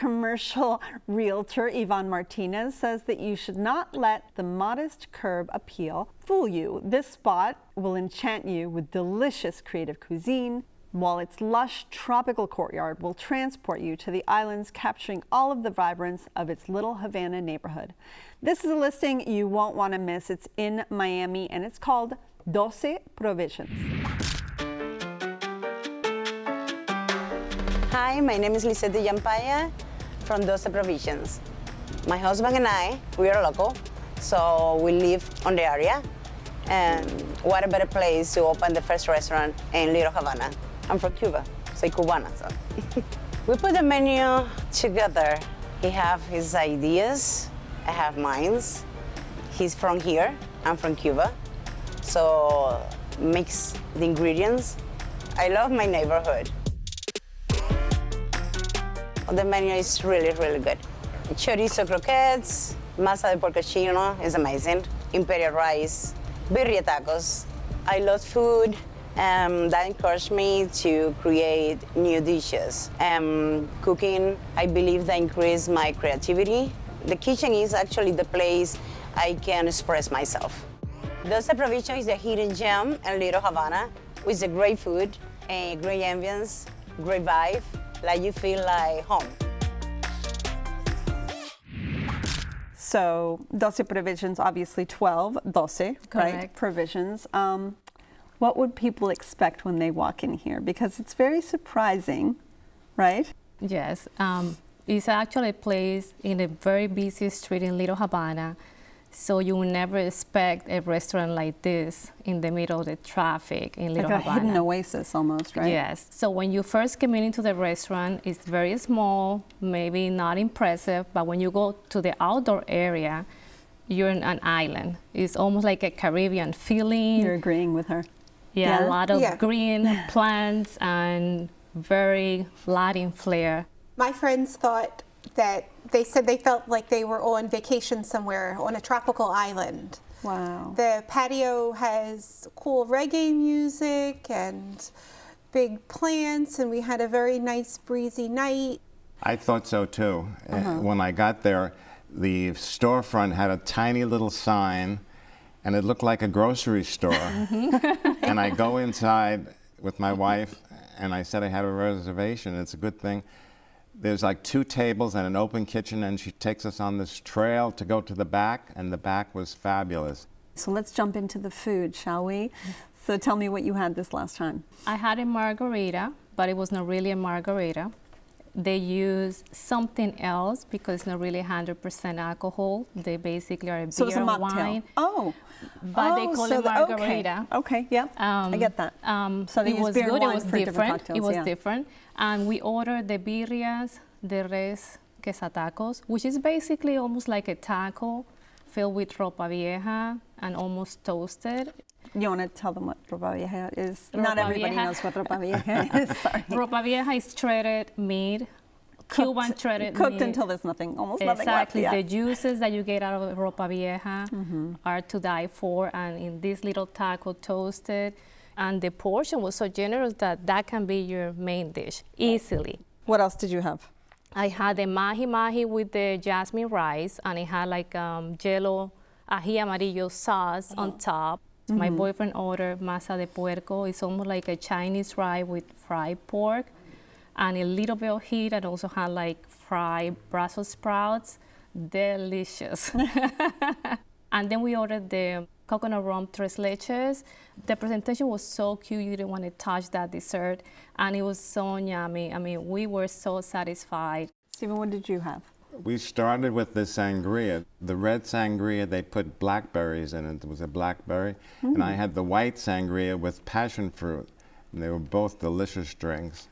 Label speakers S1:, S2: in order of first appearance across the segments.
S1: commercial realtor Yvonne Martinez says that you should not let the modest curb appeal fool you. This spot will enchant you with delicious creative cuisine, while its lush tropical courtyard will transport you to the islands, capturing all of the vibrance of its little Havana neighborhood. This is a listing you won't want to miss. It's in Miami and it's called 12 Provisions.
S2: Hi, my name is Lisette Yampaya from 12 Provisions. My husband and I, we are local, so we live on the area. And what a better place to open the first restaurant in Little Havana. I'm from Cuba, soy cubana. So. We put the menu together. He have his ideas, I have mine. He's from here, I'm from Cuba. So mix the ingredients. I love my neighborhood. The menu is really, really good. Chorizo croquettes, masa de porcochino is amazing, imperial rice, birria tacos. I love food. That encouraged me to create new dishes. Cooking, I believe that increased my creativity. The kitchen is actually the place I can express myself. 12 Provisions is a hidden gem in Little Havana with a great food, a great ambience, great vibe, like you feel like home.
S1: So 12 Provisions, obviously 12, 12,
S3: Correct.
S1: right? Provisions. What would people expect when they walk in here? Because it's very surprising, right?
S3: Yes, it's actually a place in a very busy street in Little Havana. So you will never expect a restaurant like this in the middle of the traffic in Little
S1: like
S3: Havana.
S1: a hidden oasis almost, right?
S3: Yes. So when you first come into the restaurant, it's very small, maybe not impressive, but when you go to the outdoor area, you're in an island. It's almost like a Caribbean feeling.
S1: You're agreeing with her.
S3: Yeah,
S1: Yeah?
S3: a lot of
S4: Yeah.
S3: green plants and very Latin flair.
S4: My friends thought that they said they felt like they were on vacation somewhere on a tropical island.
S1: Wow.
S4: The patio has cool reggae music and big plants, and we had a very nice breezy night.
S5: I thought so too. When I got there, the storefront had a tiny little sign, and it looked like a grocery store. And I go inside with my wife, and I said I have a reservation. It's a good thing. There's like 2 tables and an open kitchen, and she takes us on this trail to go to the back, and the back was fabulous.
S1: So let's jump into the food, shall we? So tell me what you had this last time.
S3: I had a margarita, but it was not really a margarita. They use something else because it's not really 100% alcohol. They basically are a
S1: So it's a
S3: beer
S1: mocktail.
S3: wine,
S1: Oh.
S3: but they call it margarita.
S1: Okay, yeah, I get that. So they
S3: it
S1: use
S3: was
S1: beer and
S3: good. It
S1: wine
S3: was
S1: for different
S3: different.
S1: cocktails,
S3: It was
S1: yeah.
S3: different, and we ordered the birrias de res quesatacos, which is basically almost like a taco filled with ropa vieja and almost toasted.
S1: You want to tell them what ropa vieja is?
S3: Ropa
S1: Not everybody
S3: vieja.
S1: knows what ropa vieja is. Sorry.
S3: Ropa vieja is shredded meat, Cuban shredded
S1: cooked
S3: meat.
S1: until there's nothing, almost nothing left.
S3: Exactly.
S1: Yeah.
S3: The juices that you get out of ropa vieja are to die for, and in this little taco toasted. And the portion was so generous that that can be your main dish easily.
S1: What else did you have?
S3: I had the mahi mahi with the jasmine rice, and it had like jello ají amarillo sauce on top. My boyfriend ordered masa de puerco. It's almost like a Chinese rice with fried pork and a little bit of heat, and also had like fried Brussels sprouts. Delicious. And then we ordered the coconut rum tres leches. The presentation was so cute, you didn't want to touch that dessert, and it was so yummy. I mean, we were so satisfied.
S1: Stephen, what did you have?
S5: We started with the sangria. The red sangria, they put blackberries in it. It was a blackberry. And I had the white sangria with passion fruit. And they were both delicious drinks.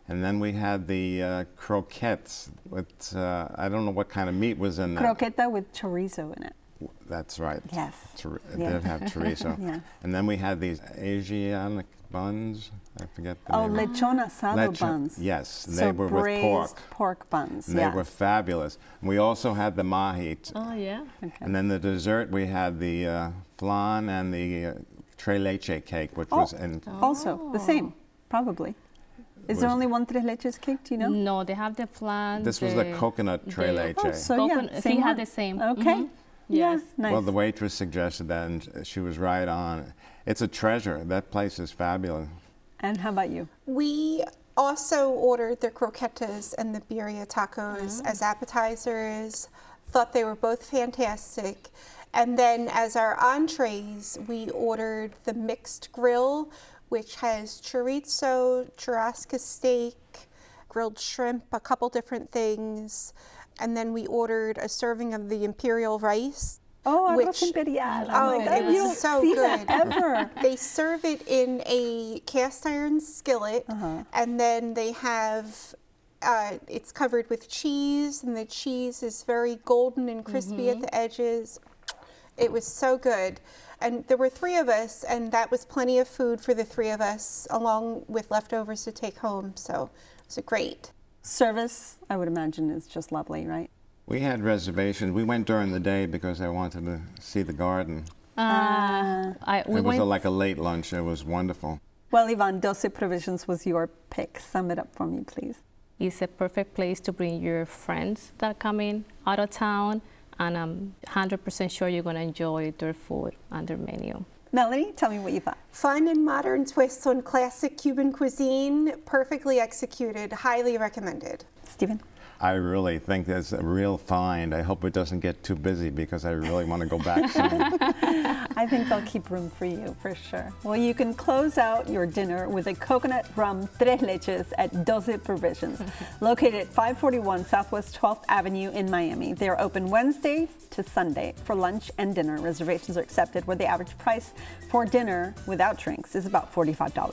S5: And then we had the croquettes with, I don't know what kind of meat was in that.
S1: Croqueta with chorizo in it.
S5: That's right.
S1: Yes.
S5: It
S1: Yeah.
S5: did have chorizo.
S1: Yes.
S5: And then we had these Asiatic buns. I forget the
S1: Oh,
S5: name.
S1: lechon asado
S5: Lechon,
S1: buns.
S5: yes, and
S1: So
S5: they were with
S1: braised
S5: pork.
S1: buns.
S5: And they were fabulous. And we also had the mahi.
S3: Oh, yeah.
S5: And then the dessert, we had the flan and the tres leche cake, which was in.
S1: Also the same, probably. Is there only one tres leches cake? Do you know?
S3: No, they have the flan.
S5: This was the coconut tres leche.
S1: Oh, so
S3: Coconut-
S1: yeah,
S3: he had
S1: one.
S3: the same.
S1: Okay.
S3: Mhm.
S1: Yeah,
S3: Yes.
S1: nice.
S5: Well, the waitress suggested that, and she was right on. It's a treasure. That place is fabulous.
S1: And how about you?
S4: We also ordered the croquetas and the birria tacos as appetizers. Thought they were both fantastic. And then as our entrees, we ordered the mixed grill, which has chorizo, churrasco steak, grilled shrimp, a couple different things. And then we ordered a serving of the imperial rice.
S1: Oh, arroz
S4: Which-
S1: imperial.
S4: Oh,
S1: my God,
S4: it was
S1: you don't
S4: so
S1: see that
S4: good.
S1: ever.
S4: They serve it in a cast iron skillet, and then they have it's covered with cheese, and the cheese is very golden and crispy at the edges. It was so good. And there were 3 of us, and that was plenty of food for the 3 of us, along with leftovers to take home. So it was great.
S1: Service, I would imagine, is just lovely, right?
S5: We had reservations. We went during the day because I wanted to see the garden.
S3: We
S5: It was
S3: went
S5: like a late lunch. It was wonderful.
S1: Well, Yvonne, Doce Provisions was your pick. Sum it up for me, please.
S3: It's a perfect place to bring your friends that come in out of town, and I'm 100% sure you're going to enjoy their food and their menu.
S1: Melanie, tell me what you thought.
S4: Fun and modern twists on classic Cuban cuisine, perfectly executed, highly recommended.
S1: Stephen?
S5: I really think that's a real find. I hope it doesn't get too busy because I really want to go back soon.
S1: I think they'll keep room for you, for sure. Well, you can close out your dinner with a coconut rum tres leches at Doce Provisions, located at 541 Southwest 12th Avenue in Miami. They are open Wednesday to Sunday for lunch and dinner. Reservations are accepted, where the average price for dinner without drinks is about $45.